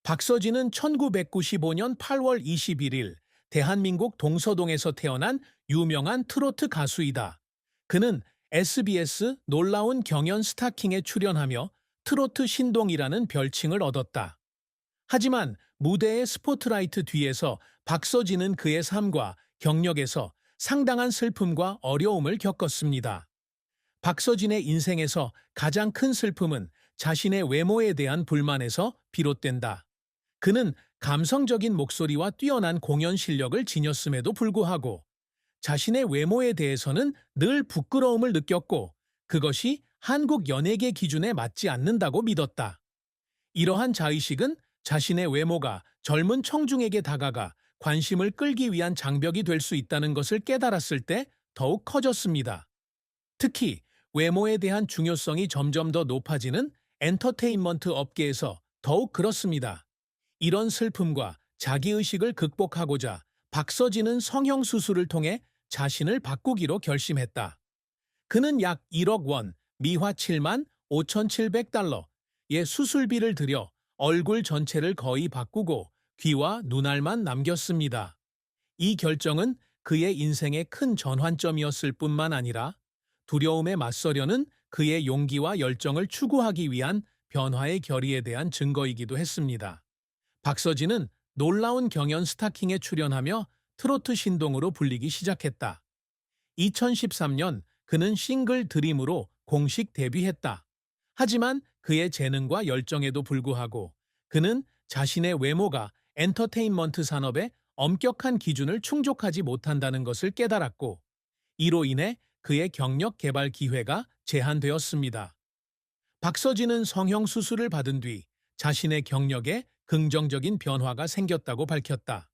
박서진은 1995년 8월 21일 대한민국 동서동에서 태어난 유명한 트로트 가수이다. 그는 SBS 놀라운 경연 스타킹에 출연하며 트로트 신동이라는 별칭을 얻었다. 하지만 무대의 스포트라이트 뒤에서 박서진은 그의 삶과 경력에서 상당한 슬픔과 어려움을 겪었습니다. 박서진의 인생에서 가장 큰 슬픔은 자신의 외모에 대한 불만에서 비롯된다. 그는 감성적인 목소리와 뛰어난 공연 실력을 지녔음에도 불구하고 자신의 외모에 대해서는 늘 부끄러움을 느꼈고 그것이 한국 연예계 기준에 맞지 않는다고 믿었다. 이러한 자의식은 자신의 외모가 젊은 청중에게 다가가 관심을 끌기 위한 장벽이 될 수 있다는 것을 깨달았을 때 더욱 커졌습니다. 특히 외모에 대한 중요성이 점점 더 높아지는 엔터테인먼트 업계에서 더욱 그렇습니다. 이런 슬픔과 자기의식을 극복하고자 박서진은 성형수술을 통해 자신을 바꾸기로 결심했다. 그는 약 1억 원, 미화 7만 5,700달러의 수술비를 들여 얼굴 전체를 거의 바꾸고 귀와 눈알만 남겼습니다. 이 결정은 그의 인생의 큰 전환점이었을 뿐만 아니라 두려움에 맞서려는 그의 용기와 열정을 추구하기 위한 변화의 결의에 대한 증거이기도 했습니다. 박서진은 놀라운 경연 스타킹에 출연하며 트로트 신동으로 불리기 시작했다. 2013년 그는 싱글 드림으로 공식 데뷔했다. 하지만 그의 재능과 열정에도 불구하고 그는 자신의 외모가 엔터테인먼트 산업의 엄격한 기준을 충족하지 못한다는 것을 깨달았고 이로 인해 그의 경력 개발 기회가 제한되었습니다. 박서진은 성형수술을 받은 뒤 자신의 경력에 긍정적인 변화가 생겼다고 밝혔다.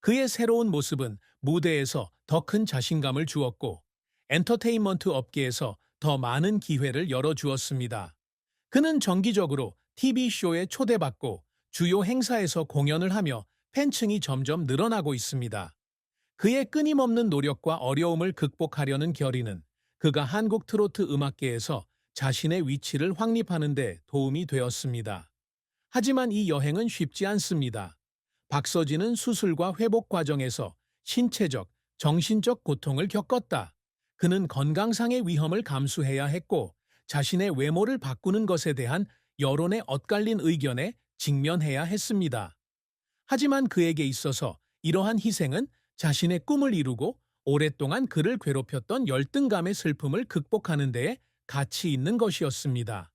그의 새로운 모습은 무대에서 더 큰 자신감을 주었고 엔터테인먼트 업계에서 더 많은 기회를 열어주었습니다. 그는 정기적으로 TV쇼에 초대받고 주요 행사에서 공연을 하며 팬층이 점점 늘어나고 있습니다. 그의 끊임없는 노력과 어려움을 극복하려는 결의는 그가 한국 트로트 음악계에서 자신의 위치를 확립하는 데 도움이 되었습니다. 하지만 이 여행은 쉽지 않습니다. 박서진은 수술과 회복 과정에서 신체적, 정신적 고통을 겪었다. 그는 건강상의 위험을 감수해야 했고 자신의 외모를 바꾸는 것에 대한 여론의 엇갈린 의견에 직면해야 했습니다. 하지만 그에게 있어서 이러한 희생은 자신의 꿈을 이루고 오랫동안 그를 괴롭혔던 열등감의 슬픔을 극복하는 데에 가치 있는 것이었습니다.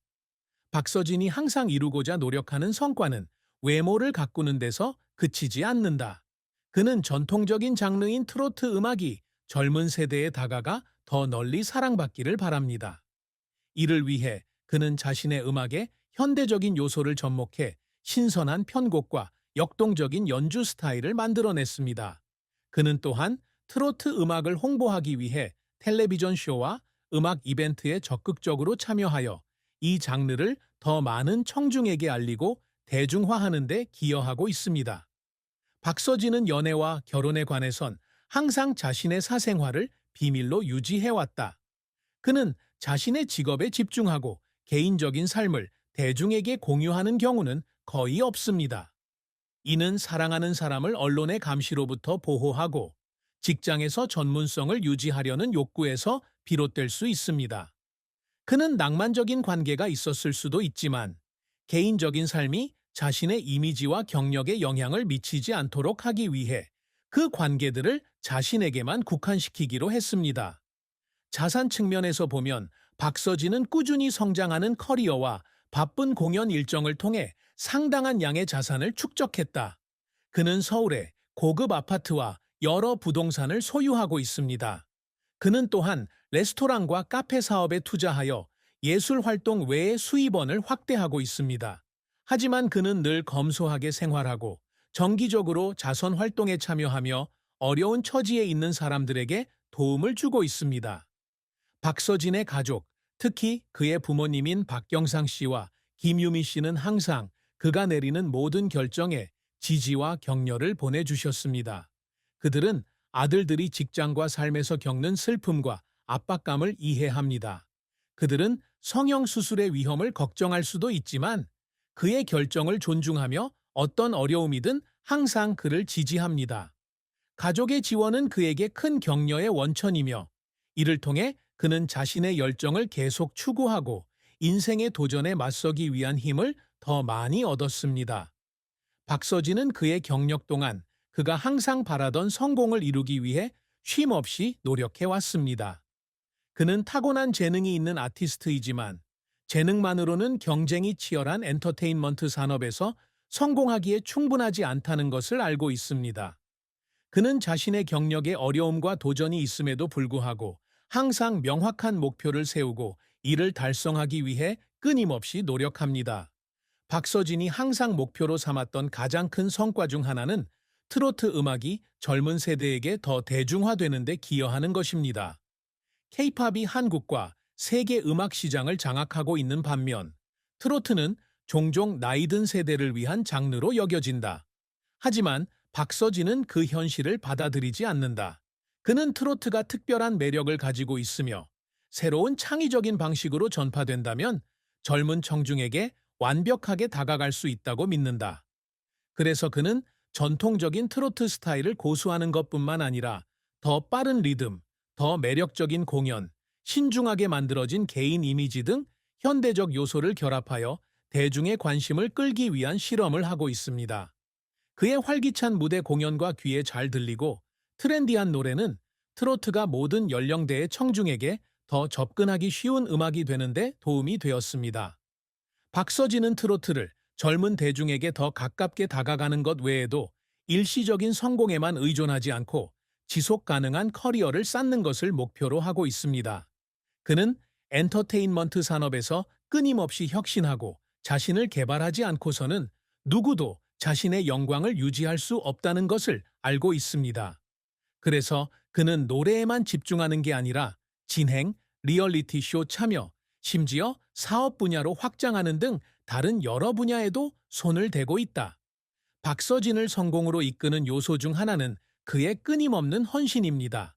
박서진이 항상 이루고자 노력하는 성과는 외모를 가꾸는 데서 그치지 않는다. 그는 전통적인 장르인 트로트 음악이 젊은 세대에 다가가 더 널리 사랑받기를 바랍니다. 이를 위해 그는 자신의 음악에 현대적인 요소를 접목해 신선한 편곡과 역동적인 연주 스타일을 만들어냈습니다. 그는 또한 트로트 음악을 홍보하기 위해 텔레비전 쇼와 음악 이벤트에 적극적으로 참여하여 이 장르를 더 많은 청중에게 알리고 대중화하는 데 기여하고 있습니다. 박서진은 연애와 결혼에 관해선 항상 자신의 사생활을 비밀로 유지해왔다. 그는 자신의 직업에 집중하고 개인적인 삶을 대중에게 공유하는 경우는 거의 없습니다. 이는 사랑하는 사람을 언론의 감시로부터 보호하고 직장에서 전문성을 유지하려는 욕구에서 비롯될 수 있습니다. 그는 낭만적인 관계가 있었을 수도 있지만 개인적인 삶이 자신의 이미지와 경력에 영향을 미치지 않도록 하기 위해 그 관계들을 자신에게만 국한시키기로 했습니다. 자산 측면에서 보면 박서진은 꾸준히 성장하는 커리어와 바쁜 공연 일정을 통해 상당한 양의 자산을 축적했다. 그는 서울에 고급 아파트와 여러 부동산을 소유하고 있습니다. 그는 또한 레스토랑과 카페 사업에 투자하여 예술 활동 외의 수입원을 확대하고 있습니다. 하지만 그는 늘 검소하게 생활하고 정기적으로 자선 활동에 참여하며 어려운 처지에 있는 사람들에게 도움을 주고 있습니다. 박서진의 가족, 특히 그의 부모님인 박경상 씨와 김유미 씨는 항상 그가 내리는 모든 결정에 지지와 격려를 보내주셨습니다. 그들은 아들들이 직장과 삶에서 겪는 슬픔과 압박감을 이해합니다. 그들은 성형수술의 위험을 걱정할 수도 있지만 그의 결정을 존중하며 어떤 어려움이든 항상 그를 지지합니다. 가족의 지원은 그에게 큰 격려의 원천이며 이를 통해 그는 자신의 열정을 계속 추구하고 인생의 도전에 맞서기 위한 힘을 더 많이 얻었습니다. 박서진은 그의 경력 동안 그가 항상 바라던 성공을 이루기 위해 쉼없이 노력해 왔습니다. 그는 타고난 재능이 있는 아티스트이지만 재능만으로는 경쟁이 치열한 엔터테인먼트 산업에서 성공하기에 충분하지 않다는 것을 알고 있습니다. 그는 자신의 경력에 어려움과 도전이 있음에도 불구하고 항상 명확한 목표를 세우고 이를 달성하기 위해 끊임없이 노력합니다. 박서진이 항상 목표로 삼았던 가장 큰 성과 중 하나는 트로트 음악이 젊은 세대에게 더 대중화되는 데 기여하는 것입니다. 케이팝이 한국과 세계 음악 시장을 장악하고 있는 반면 트로트는 종종 나이든 세대를 위한 장르로 여겨진다. 하지만 박서진은 그 현실을 받아들이지 않는다. 그는 트로트가 특별한 매력을 가지고 있으며 새로운 창의적인 방식으로 전파된다면 젊은 청중에게 완벽하게 다가갈 수 있다고 믿는다. 그래서 그는 전통적인 트로트 스타일을 고수하는 것뿐만 아니라 더 빠른 리듬, 더 매력적인 공연, 신중하게 만들어진 개인 이미지 등 현대적 요소를 결합하여 대중의 관심을 끌기 위한 실험을 하고 있습니다. 그의 활기찬 무대 공연과 귀에 잘 들리고 트렌디한 노래는 트로트가 모든 연령대의 청중에게 더 접근하기 쉬운 음악이 되는데 도움이 되었습니다. 박서진은 트로트를 젊은 대중에게 더 가깝게 다가가는 것 외에도 일시적인 성공에만 의존하지 않고 지속 가능한 커리어를 쌓는 것을 목표로 하고 있습니다. 그는 엔터테인먼트 산업에서 끊임없이 혁신하고 자신을 개발하지 않고서는 누구도 자신의 영광을 유지할 수 없다는 것을 알고 있습니다. 그래서 그는 노래에만 집중하는 게 아니라 진행, 리얼리티쇼 참여, 심지어 사업 분야로 확장하는 등 다른 여러 분야에도 손을 대고 있다. 박서진을 성공으로 이끄는 요소 중 하나는 그의 끊임없는 헌신입니다.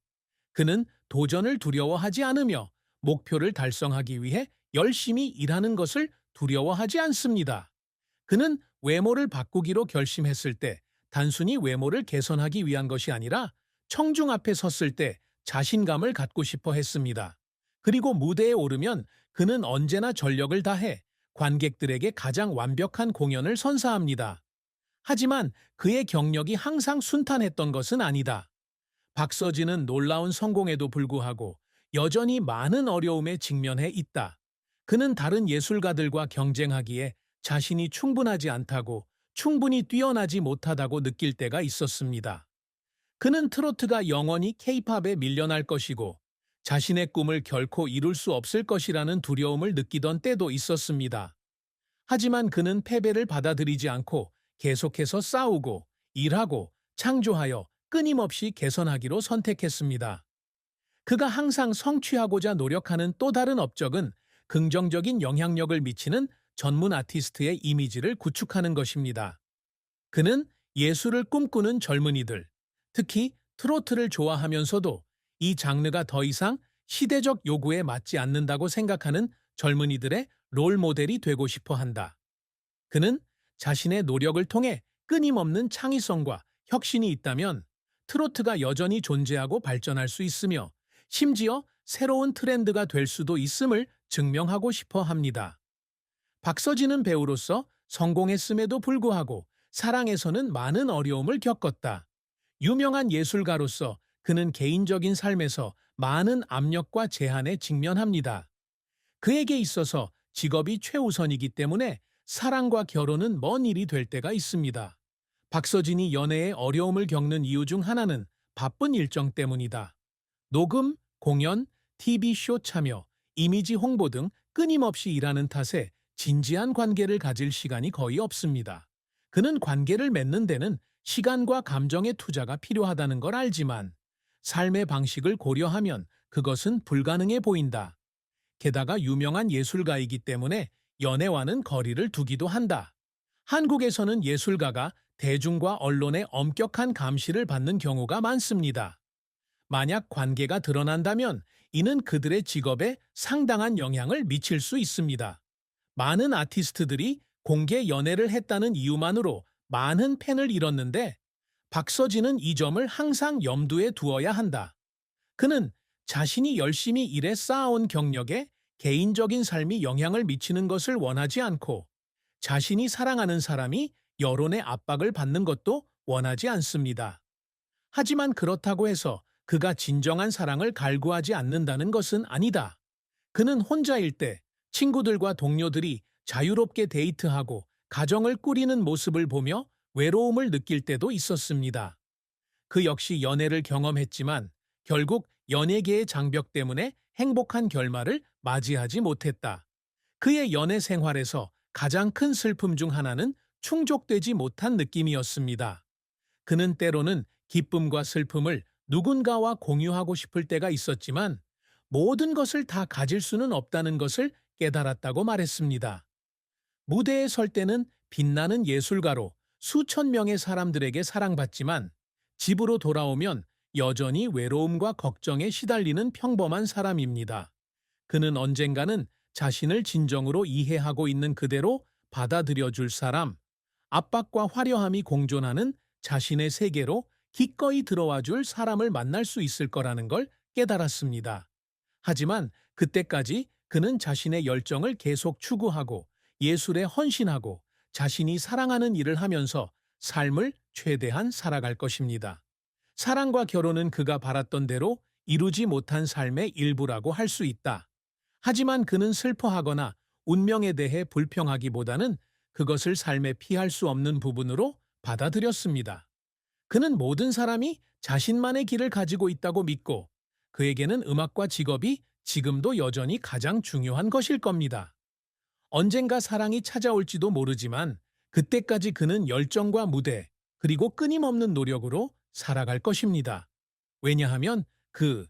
그는 도전을 두려워하지 않으며 목표를 달성하기 위해 열심히 일하는 것을 두려워하지 않습니다. 그는 외모를 바꾸기로 결심했을 때 단순히 외모를 개선하기 위한 것이 아니라 청중 앞에 섰을 때 자신감을 갖고 싶어 했습니다. 그리고 무대에 오르면 그는 언제나 전력을 다해 관객들에게 가장 완벽한 공연을 선사합니다. 하지만 그의 경력이 항상 순탄했던 것은 아니다. 박서진은 놀라운 성공에도 불구하고 여전히 많은 어려움에 직면해 있다. 그는 다른 예술가들과 경쟁하기에 자신이 충분하지 않다고, 충분히 뛰어나지 못하다고 느낄 때가 있었습니다. 그는 트로트가 영원히 케이팝에 밀려날 것이고 자신의 꿈을 결코 이룰 수 없을 것이라는 두려움을 느끼던 때도 있었습니다. 하지만 그는 패배를 받아들이지 않고 계속해서 싸우고 일하고 창조하여 끊임없이 개선하기로 선택했습니다. 그가 항상 성취하고자 노력하는 또 다른 업적은 긍정적인 영향력을 미치는 전문 아티스트의 이미지를 구축하는 것입니다. 그는 예술을 꿈꾸는 젊은이들, 특히 트로트를 좋아하면서도 이 장르가 더 이상 시대적 요구에 맞지 않는다고 생각하는 젊은이들의 롤 모델이 되고 싶어 한다. 그는 자신의 노력을 통해 끊임없는 창의성과 혁신이 있다면 트로트가 여전히 존재하고 발전할 수 있으며 심지어 새로운 트렌드가 될 수도 있음을 증명하고 싶어 합니다. 박서진은 배우로서 성공했음에도 불구하고 사랑에서는 많은 어려움을 겪었다. 유명한 예술가로서 그는 개인적인 삶에서 많은 압력과 제한에 직면합니다. 그에게 있어서 직업이 최우선이기 때문에 사랑과 결혼은 먼 일이 될 때가 있습니다. 박서진이 연애에 어려움을 겪는 이유 중 하나는 바쁜 일정 때문이다. 녹음, 공연, TV쇼 참여, 이미지 홍보 등 끊임없이 일하는 탓에 진지한 관계를 가질 시간이 거의 없습니다. 그는 관계를 맺는 데는 시간과 감정의 투자가 필요하다는 걸 알지만 삶의 방식을 고려하면 그것은 불가능해 보인다. 게다가 유명한 예술가이기 때문에 연애와는 거리를 두기도 한다. 한국에서는 예술가가 대중과 언론의 엄격한 감시를 받는 경우가 많습니다. 만약 관계가 드러난다면 이는 그들의 직업에 상당한 영향을 미칠 수 있습니다. 많은 아티스트들이 공개 연애를 했다는 이유만으로 많은 팬을 잃었는데 박서진은 이 점을 항상 염두에 두어야 한다. 그는 자신이 열심히 일해 쌓아온 경력에 개인적인 삶이 영향을 미치는 것을 원하지 않고 자신이 사랑하는 사람이 여론의 압박을 받는 것도 원하지 않습니다. 하지만 그렇다고 해서 그가 진정한 사랑을 갈구하지 않는다는 것은 아니다. 그는 혼자일 때 친구들과 동료들이 자유롭게 데이트하고 가정을 꾸리는 모습을 보며 외로움을 느낄 때도 있었습니다. 그 역시 연애를 경험했지만 결국 연예계의 장벽 때문에 행복한 결말을 맞이하지 못했다. 그의 연애 생활에서 가장 큰 슬픔 중 하나는 충족되지 못한 느낌이었습니다. 그는 때로는 기쁨과 슬픔을 누군가와 공유하고 싶을 때가 있었지만 모든 것을 다 가질 수는 없다는 것을 깨달았다고 말했습니다. 무대에 설 때는 빛나는 예술가로 수천 명의 사람들에게 사랑받지만 집으로 돌아오면 여전히 외로움과 걱정에 시달리는 평범한 사람입니다. 그는 언젠가는 자신을 진정으로 이해하고 있는 그대로 받아들여 줄 사람, 압박과 화려함이 공존하는 자신의 세계로 기꺼이 들어와 줄 사람을 만날 수 있을 거라는 걸 깨달았습니다. 하지만 그때까지 그는 자신의 열정을 계속 추구하고 예술에 헌신하고 자신이 사랑하는 일을 하면서 삶을 최대한 살아갈 것입니다. 사랑과 결혼은 그가 바랐던 대로 이루지 못한 삶의 일부라고 할 수 있다. 하지만 그는 슬퍼하거나 운명에 대해 불평하기보다는 그것을 삶에 피할 수 없는 부분으로 받아들였습니다. 그는 모든 사람이 자신만의 길을 가지고 있다고 믿고 그에게는 음악과 직업이 지금도 여전히 가장 중요한 것일 겁니다. 언젠가 사랑이 찾아올지도 모르지만 그때까지 그는 열정과 무대 그리고 끊임없는 노력으로 살아갈 것입니다. 왜냐하면 그